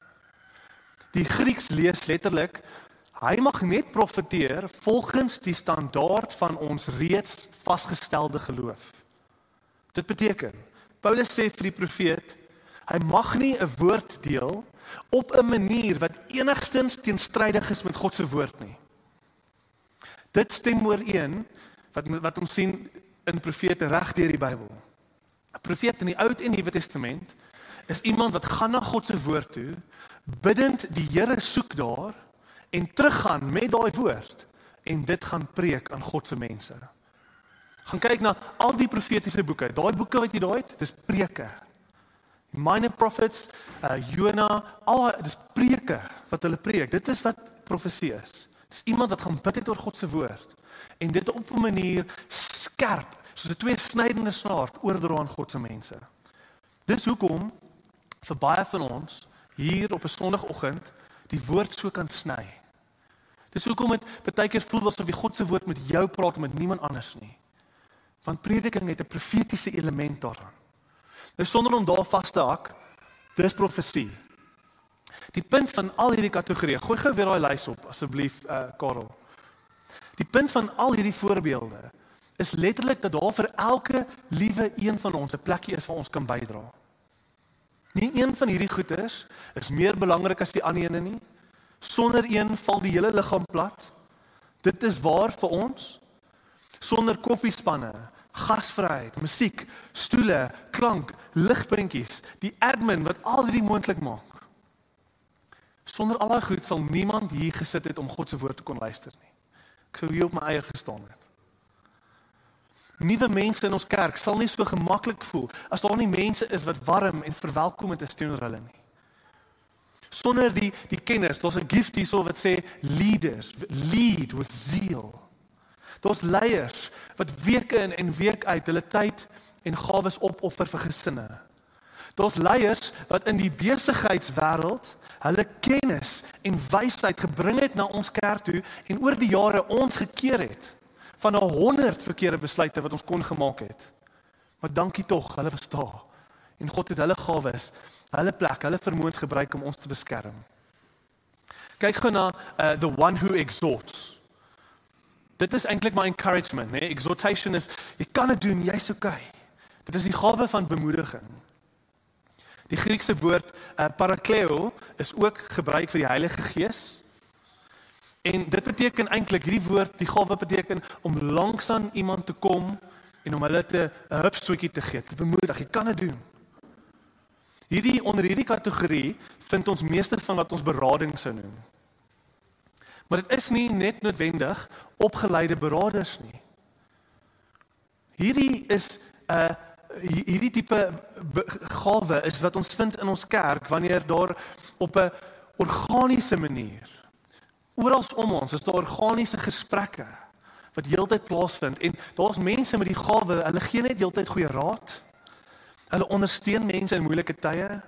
Die Grieks lees letterlik, hy mag net profeteer volgens die standaard van ons reeds vasgestelde geloof. Dit beteken, Paulus sê vir die profeet, hy mag nie 'n woord deel op 'n manier wat enigstens teenstrydig is met God se woord nie. Dit stem ooreen wat ons sien in profete reg deur die Bybel. 'n Profeet in die Ou en Nuwe Testament is iemand wat gaan na God se woord toe, bidend die Here soek daar en teruggaan met daai woord en dit gaan preek aan God se mense. Gaan kyk na al die profetiese boeke. Daai boeke wat jy daai het, dis preke. Minor prophets, Jona, dis preke wat hulle preek. Dit is wat profesie is. Dis iemand wat gaan bid oor God se woord en dit op 'n manier skerp, soos 'n tweesnydende swaard oordra aan God se mense. Dis hoekom vir baie van ons hier op 'n Sondagoggend die woord so kan sny. Dis hoekom dit baie keer voel asof die God se woord met jou praat en met niemand anders nie. Want prediking het 'n profetiese element daaraan. Nou sonder om daar vas te hak, dis profesie. Die punt van al hierdie kategorieë, gooi gou weer daai lys op asseblief Karel. Die punt van al hierdie voorbeelde is letterlik dat daar vir elke liewe een van ons 'n plekkie is waar ons kan bydra. Nie een van hierdie goeders is meer belangrik as die ander ene nie. Sonder een val die hele liggaam plat. Dit is waar vir ons. Sonder koffiespanne, gasvryheid, musiek, stoele, klank, ligprentjies, die admin wat al hierdie moontlik maak. Sonder al daai goed sal niemand hier gesit het om God se woord te kon luister nie. Ek sou hier op my eie gestaan het. Nuwe mense in ons kerk sal nie so gemaklik voel as daar nie mense is wat warm en verwelkomend is teenoor hulle nie. Sonder die kenners, daar's 'n gift hierso wat sê leaders, lead with zeal. Daar's leiers wat week in en week uit hulle tyd en gawes opoffer vir gesinne. Daar's leiers wat in die besigheidswêreld hulle kennis en wysheid gebring het na ons kerk toe en oor die jare ons gekeer het van 100 verkeerde besluite wat ons kon gemaak het. Maar dankie tog, hulle was daar. En God het hulle gawes, hulle plek, hulle vermoëns gebruik om ons te beskerm. Kyk gou na the one who exhorts. Dit is eintlik my encouragement, nee? Exhortation is, jy kan dit doen, jy's okay. Dit is die gawe van bemoediging. Die Griekse woord parakleo is ook gebruik vir die Heilige Gees. En dit beteken eintlik, hierdie woord, die gawe beteken om langs aan iemand te kom en om hulle 'n hupstootjie te gee, te bemoedig, jy kan dit doen. Onder hierdie kategorie vind ons meeste van wat ons berading sou noem. Maar dit is nie net noodwendig opgeleide beraders nie. Hierdie tipe gawe is wat ons vind in ons kerk wanneer daar op 'n organiese manier, oral om ons is daar organiese gesprekke wat heeltyd plaasvind en daar's mense met die gawe, hulle gee net heeltyd goeie raad. Hulle ondersteun mense in moeilike tye.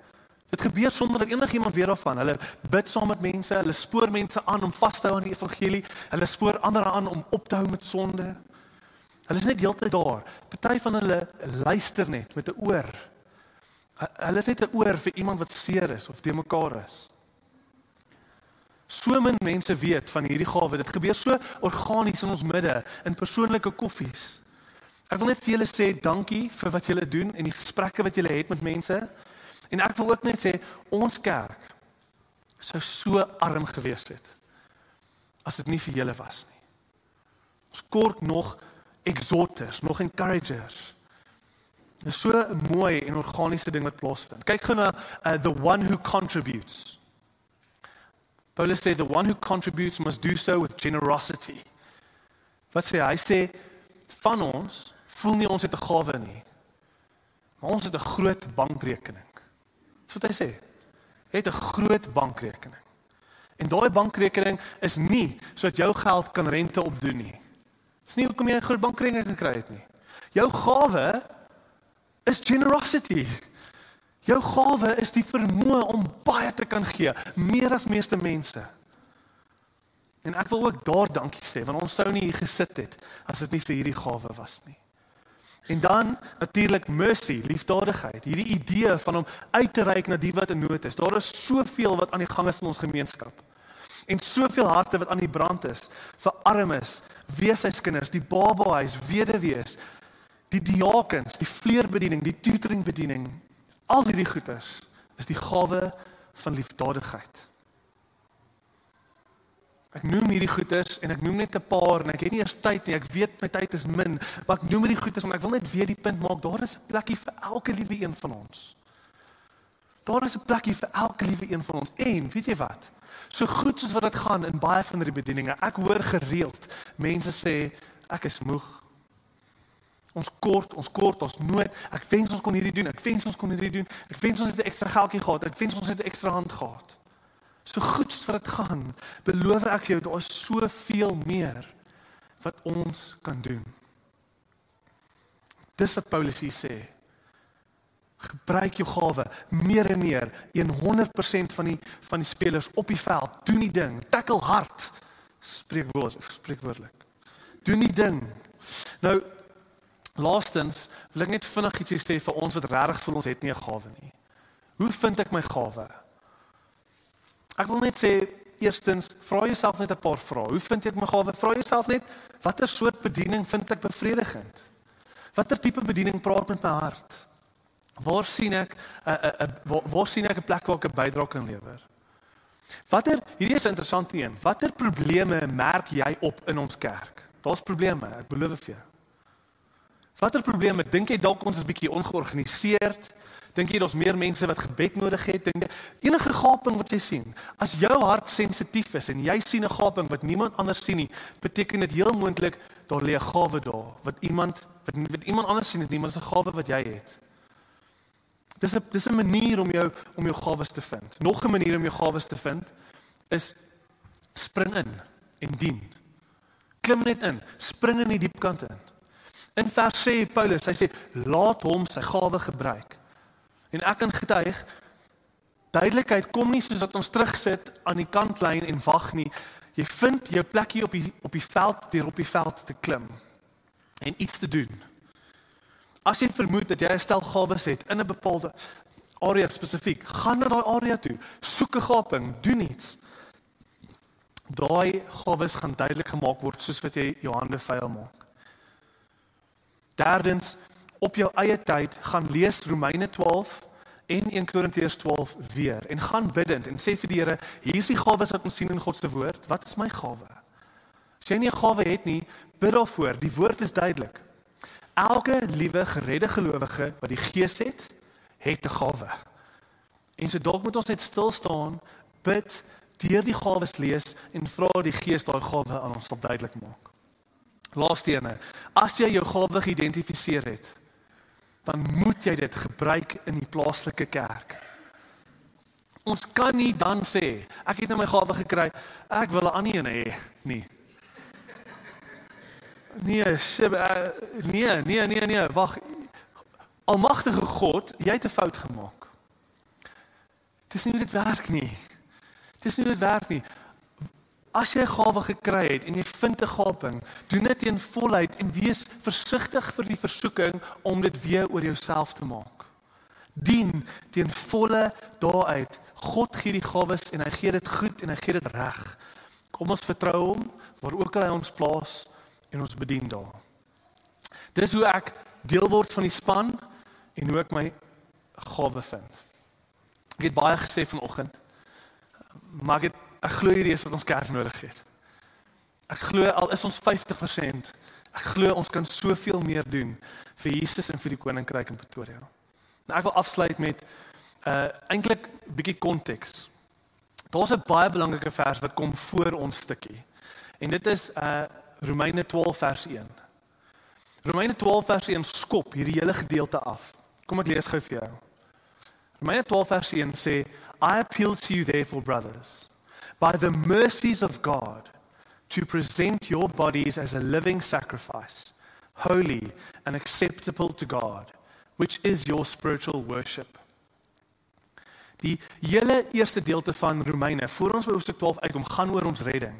Dit gebeur sonder dat enigiemand weet daarvan. Hulle bid saam met mense, hulle spoor mense aan om vas te hou aan die evangelie, hulle spoor ander aan om op te hou met sonde. Hulle is net heeltyd daar. Party van hulle luister net met 'n oor. Hulle is net 'n oor vir iemand wat seer is of te mekaar is. So min mense weet van hierdie gawe. Dit gebeur so organies in ons midde, in persoonlike koffies. Ek wil net vir julle sê dankie vir wat julle doen en die gesprekke wat julle het met mense. En ek wil ook net sê, ons kerk sou so arm gewees het as dit nie vir julle was nie. Ons kort nog exhorters, nog encouragers. Dit is so 'n mooi en organiese ding wat plaasvind. Kyk gou na the one who contributes. Paulus sê, the one who contributes must do so with generosity. Wat sê hy? Hy sê, van ons voel nie ons het 'n gawe nie, maar ons het 'n groot bankrekening. Dis wat hy sê. Jy het 'n groot bankrekening. En daai bankrekening is nie sodat jou geld kan rente opdoen nie. Dis nie hoekom jy 'n groot bankrekening gekry het nie. Jou gawe is generosity. Jou gawe is die vermoë om baie te kan gee, meer as meeste mense. En ek wil ook daar dankie sê, want ons sou nie hier gesit het as dit nie vir hierdie gawe was nie. En dan natuurlik mercy, liefdadigheid, hierdie idee van om uit te reik na die wat in nood is. Daar is soveel wat aan die gang is in ons gemeenskap. En soveel harte wat aan die brand is vir armes, weeshuiskinders, die babahuis, weduwees, die diakens, die vleerbediening, die tutoringbediening. Al hierdie goeders is die gawe van liefdadigheid. Ek noem hierdie goeders en ek noem net 'n paar en ek het nie eers tyd nie, ek weet my tyd is min, maar ek noem hierdie goeders want ek wil net weer die punt maak, daar is 'n plekkie vir elke liewe een van ons. Daar is 'n plekkie vir elke liewe een van ons. En, weet jy wat? So goed soos wat dit gaan in baie van die bedieninge, ek hoor gereeld mense sê, ek is moeg. Ons kort, ons nood. Ek wens ons kon hierdie doen, ek wens ons kon hierdie doen. Ek wens ons het 'n ekstra geldjie gehad, ek wens ons het 'n ekstra hand gehad. So goed soos wat dit gaan, beloof ek jou, daar is soveel meer wat ons kan doen. Dis wat Paulus hier sê. Gebruik jou gawe, meer en meer, 100% van die spelers op die veld, doen die ding, tackle hard, spreekwoordelik. Doen die ding. Nou, laastens, wil ek net vinnig iets sê vir ons wat regtig voel ons het nie 'n gawe nie. Hoe vind ek my gawe? Ek wil net sê, eerstens, vra jouself net 'n paar vrae. Hoe vind ek my gawe? Vra jouself net, watter soort bediening vind ek bevredigend? Watter tipe bediening praat met my hart? Waar sien ek 'n plek waar ek 'n bydrae kan lewer? Hierdie is 'n interessante een. Watter probleme merk jy op in ons kerk? Daar's probleme, ek beloof vir jou. Watter probleme dink jy dalk ons is bietjie ongeorganiseerd? Dink jy daar's meer mense wat gebed nodig het? Dink jy enige gaping wat jy sien? As jou hart sensitief is en jy sien 'n gaping wat niemand anders sien nie, beteken dit heel moontlik daar lê 'n gawe daar wat iemand anders sien, niemand se gawe wat jy het. Dis 'n manier om jou gawes te vind. Nog 'n manier om jou gawes te vind is spring in en dien. Klim net in, spring in die diep kant in. In vers sê Paulus, hy sê laat hom sy gawe gebruik. En ek kan getuig, duidelikheid kom nie soos dat ons terugsit aan die kantlyn en wag nie. Jy vind jou plekkie op die veld deur op die veld te klim en iets te doen. As jy vermoed dat jy 'n stel gawes het in 'n bepaalde area spesifiek, gaan na daai area toe, soek 'n gaping, doen iets. Daai gawes gaan duidelik gemaak word soos wat jy jou hande vuil maak. Derdens, op jou eie tyd gaan lees Romeine 12 en 1 Korintiërs 12 weer en gaan bidend en sê vir die Here, hier is die gawes wat ons sien in God se woord, wat is my gawe? As jy nie 'n gawe het nie, bid daarvoor, die woord is duidelik. Elke liewe geredde gelowige wat die Gees het 'n gawe. En so dalk moet ons net stil staan, bid, deur die gawes lees en vra die Gees daai gawe aan ons sal duidelik maak. Laaste ene, as jy jou gawe geïdentifiseer het, dan moet jy dit gebruik in die plaaslike kerk. Ons kan nie dan sê, ek het nou my gawe gekry, ek wil 'n ander een hê nie. Nee, wag. Almagtige God, jy het 'n fout gemaak. Dis nie hoe dit werk nie. As jy 'n gawe gekry het en jy vind 'n gaping, doen dit in volheid en wees versigtig vir die versoeking om dit weer oor jouself te maak. Dien teen volle daaruit. God gee die gawes en hy gee dit goed en hy gee dit reg. Kom ons vertrou hom waar ook al hy ons plaas en ons bedien daar. Dis hoe ek deel word van die span en hoe ek my gawe vind. Ek het baie gesê vanoggend, maar ek glo hierdie is wat ons kerk nodig het. Ek glo al is ons 50%, ek glo ons kan soveel meer doen vir Jesus en vir die koninkryk in Pretoria. Nou ek wil afsluit met eintlik 'n bietjie konteks. Daar's 'n baie belangrike vers wat kom voor ons stukkie. En dit is Romeine 12 vers 1. Romeine 12 vers 1 skop hierdie hele gedeelte af. Kom ek lees gou vir jou. Romeine 12 vers 1 sê, I appeal to you therefore, brothers, by the mercies of God, to present your bodies as a living sacrifice, holy and acceptable to God, which is your spiritual worship. Die hele eerste deelte van Romeine, voor ons by hoofstuk 12 uitkom, gaan oor ons redding.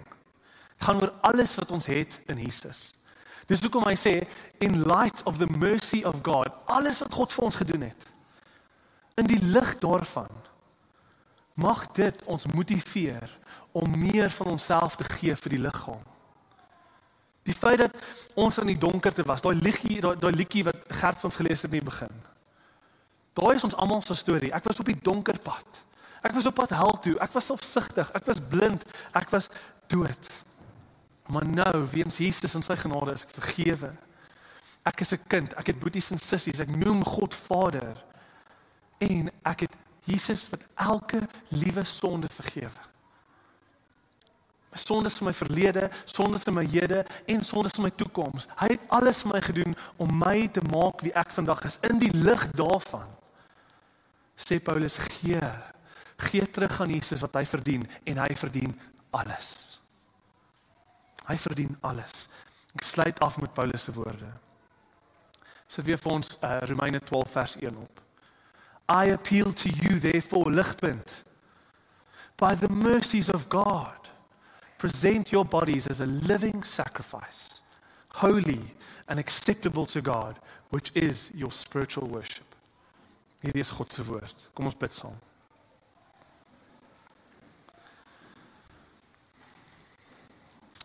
Gaan oor alles wat ons het in Jesus. Dis hoekom hy sê, in light of the mercy of God, alles wat God vir ons gedoen het, in die lig daarvan, mag dit ons motiveer om meer van onsself te gee vir die liggaam. Die feit dat ons in die donkerte was, daai liedjie wat Gert van ons gelees het in die begin. Daai is ons almal se storie. Ek was op die donker pad. Ek was op pad hel toe. Ek was selfsugtig. Ek was blind. Ek was dood. Maar nou, weens Jesus en sy genade is ek vergewe. Ek is 'n kind. Ek het boeties en sissies. Ek noem God Vader. En ek het Jesus wat elke liewe sonde vergewe. My sondes van my verlede, sondes in my hede en sondes in my toekoms. Hy het alles vir my gedoen om my te maak wie ek vandag is. In die lig daarvan sê Paulus, gee terug aan Jesus wat hy verdien en hy verdien alles. Hy verdien alles. Ek sluit af met Paulus se woorde. So weer vir ons Romeine 12 vers 1 op. I appeal to you therefore, ligpunt, by the mercies of God, present your bodies as a living sacrifice, holy and acceptable to God, which is your spiritual worship. Hierdie is God se woord. Kom ons bid saam.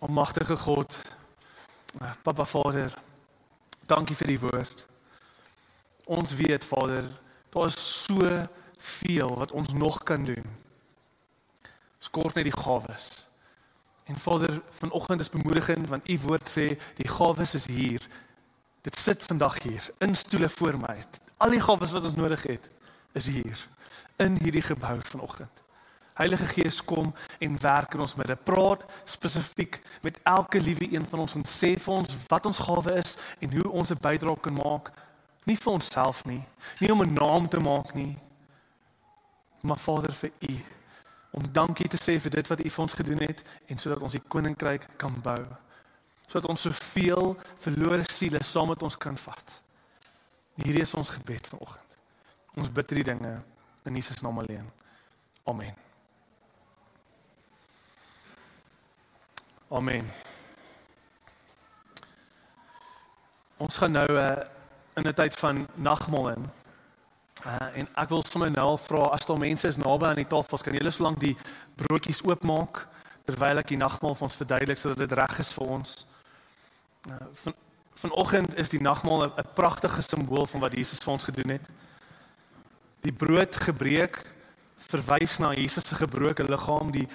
Almagtige God, Papa Vader, dankie vir die woord. Ons weet, Vader, daar is so veel wat ons nog kan doen. Ons kort net die gawes. En Vader, vanoggend is bemoedigend, want u woord sê, die gawes is hier. Dit sit vandag hier, in stoele voor my. Al die gawes wat ons nodig het, is hier, in hierdie gebou vanoggend. Heilige Gees, kom en werk in ons midde. Praat spesifiek met elke liewe een van ons en sê vir ons wat ons gawe is en hoe ons 'n bydrae kan maak. Nie vir onsself nie om 'n naam te maak nie, maar Vader vir u, om dankie te sê vir dit wat u vir ons gedoen het en sodat ons die koninkryk kan bou. Sodat ons soveel verlore siele saam met ons kan vat. Hierdie is ons gebed vanoggend. Ons bid hierdie dinge in Jesus naam alleen. Amen. Amen. Ons gaan nou in 'n tyd van nagmaal in. En ek wil sommer nou al vra, as daar mense is naby aan die tafels, kan julle solank die broodjies oopmaak, terwyl ek die nagmaal vir ons verduidelik, sodat dit reg is vir ons. Vanoggend is die nagmaal 'n pragtige simbool van wat Jesus vir ons gedoen het. Die brood gebreek, verwys na Jesus se gebroke liggaam, die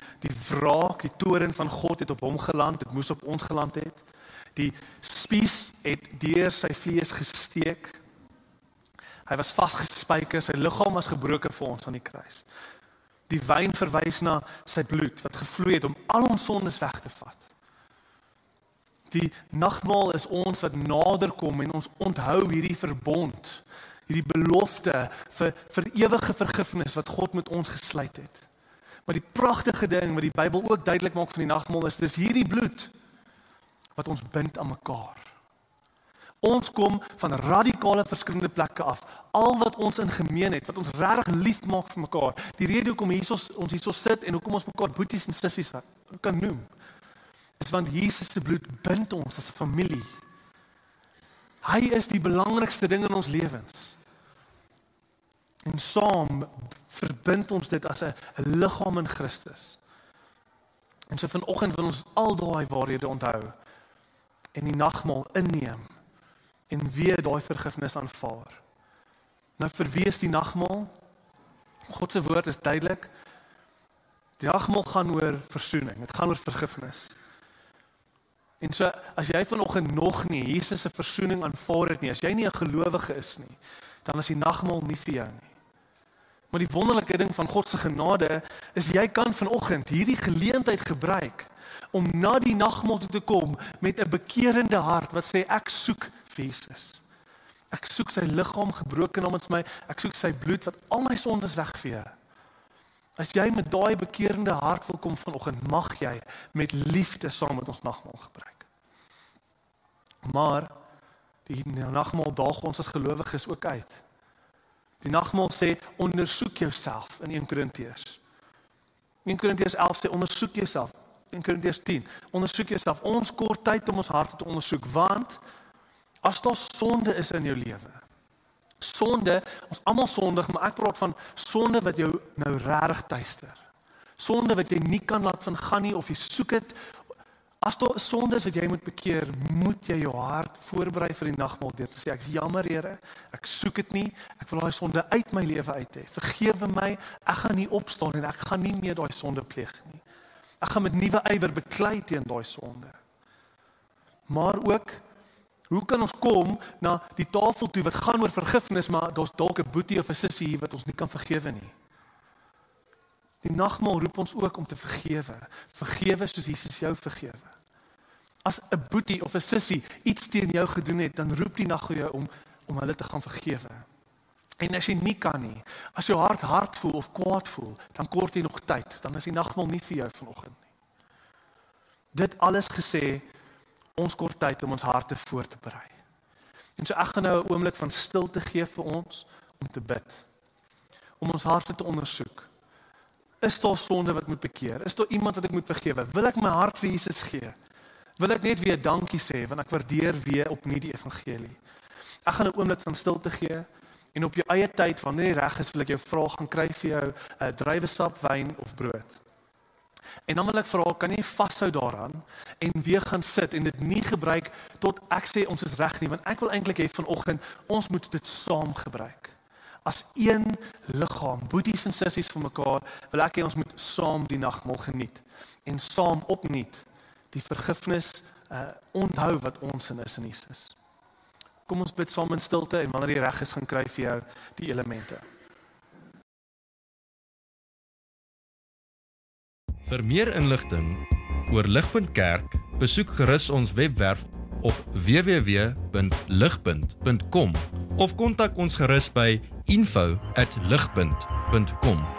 wraak, die toorn van God het op hom geland, dit moes op ons geland het. Die spies het deur sy vlees gesteek. Hy was vasgespijker, sy liggaam was gebroken vir ons aan die kruis. Die wyn verwys na sy bloed, wat gevloei het om al ons sondes weg te vat. Die nagmaal is ons wat nader kom en ons onthou hierdie verbond, hierdie belofte vir ewige vergifnis wat God met ons gesluit het. Maar die pragtige ding wat die Bybel ook duidelik maak van die nagmaal is, dis hierdie bloed wat ons bind aan mekaar. Ons kom van radikale verskillende plekke af. Al wat ons in gemeen het, wat ons regtig lief maak vir mekaar. Die rede hoekom ons hierso sit en hoekom ons mekaar boeties en sissies kan noem, is want Jesus se bloed bind ons as 'n familie. Hy is die belangrikste ding in ons lewens. En saam verbind ons dit as 'n liggaam in Christus. En so vanoggend wil ons al daai waarhede onthou en die nagmaal inneem en weer daai vergifnis aanvaar. Nou vir wie is die nagmaal? God se woord is duidelik. Die nagmaal gaan oor versoening, dit gaan oor vergifnis. En so, as jy vanoggend nog nie Jesus se versoening aanvaar het nie, as jy nie 'n gelowige is nie, dan is die nagmaal nie vir jou nie. Maar die wonderlike ding van God se genade is jy kan vanoggend hierdie geleentheid gebruik om na die nagmaal toe te kom met 'n bekerende hart wat sê ek soek vir Jesus. Ek soek sy liggaam gebroken namens my, ek soek sy bloed wat al my sondes wegvee. As jy met daai bekerende hart wil kom vanoggend, mag jy met liefde saam met ons nagmaal gebruik. Maar die nagmaal daag ons as gelowiges ook uit. Die nagmaal sê ondersoek jouself in 1 Korintiërs. 1 Korintiërs 11 sê ondersoek jouself. 1 Korintiërs 10 ondersoek jouself. Ons kort tyd om ons harte te ondersoek, want as daar sonde is in jou lewe, sonde, ons almal sondig, maar ek praat van sonde wat jou nou regtig tuister. Sonde wat jy nie kan laat vangaan nie of jy soek dit. As daar sonde is wat jy moet bekeer, moet jy jou hart voorberei vir die nagmaal deur te sê ek is jammer Here, ek soek dit nie, ek wil daai sonde uit my lewe uit hê. Vergewe my, ek gaan nie opstaan en ek gaan nie meer daai sonde pleeg nie. Ek gaan met nuwe ywer beklei teen daai sonde. Maar ook hoe kan ons kom na die tafel toe wat gaan oor vergifnis, maar daar's dalk 'n boetie of 'n sussie hier wat ons nie kan vergewe nie. Die nagmaal roep ons ook om te vergewe. Vergewe soos Jesus jou vergewe. As 'n boetie of 'n sussie iets teen jou gedoen het, dan roep die nagmaal jou om hulle te gaan vergewe. En as jy nie kan nie, as jou hart hard voel of kwaad voel, dan kort jy nog tyd, dan is die nagmaal nie vir jou vanoggend nie. Dit alles gesê, ons kort tyd om ons harte voor te berei. En so ek gaan nou 'n oomblik van stilte gee vir ons om te bid. Om ons harte te ondersoek. Is daar sonde wat moet bekeer? Is daar iemand wat ek moet vergewe? Wil ek my hart vir Jesus gee? Wil ek net weer dankie sê, want ek waardeer weer opnuut die evangelie. Ek gaan 'n oomblik van stilte gee, en op jou eie tyd, wanneer jy reg is, wil ek jou vra, gaan kry vir jou druiwesap, wyn of brood. En dan wil ek vra, kan jy vashou daaraan en weer gaan sit en dit nie gebruik tot ek sê ons is reg nie, want ek wil eintlik hê vanoggend ons moet dit saam gebruik. As een liggaam, boeties en sissies vir mekaar, wil ek hê ons moet saam die nagmaal geniet en saam opnuut die vergifnis onthou wat ons sin is in Jesus. Kom ons bid saam in stilte en wanneer jy reg is, gaan kry vir jou die elemente. Vir meer inligting oor Ligpunt Kerk, besoek gerus ons webwerf op www.ligpunt.com of kontak ons gerus by info@ligpunt.com.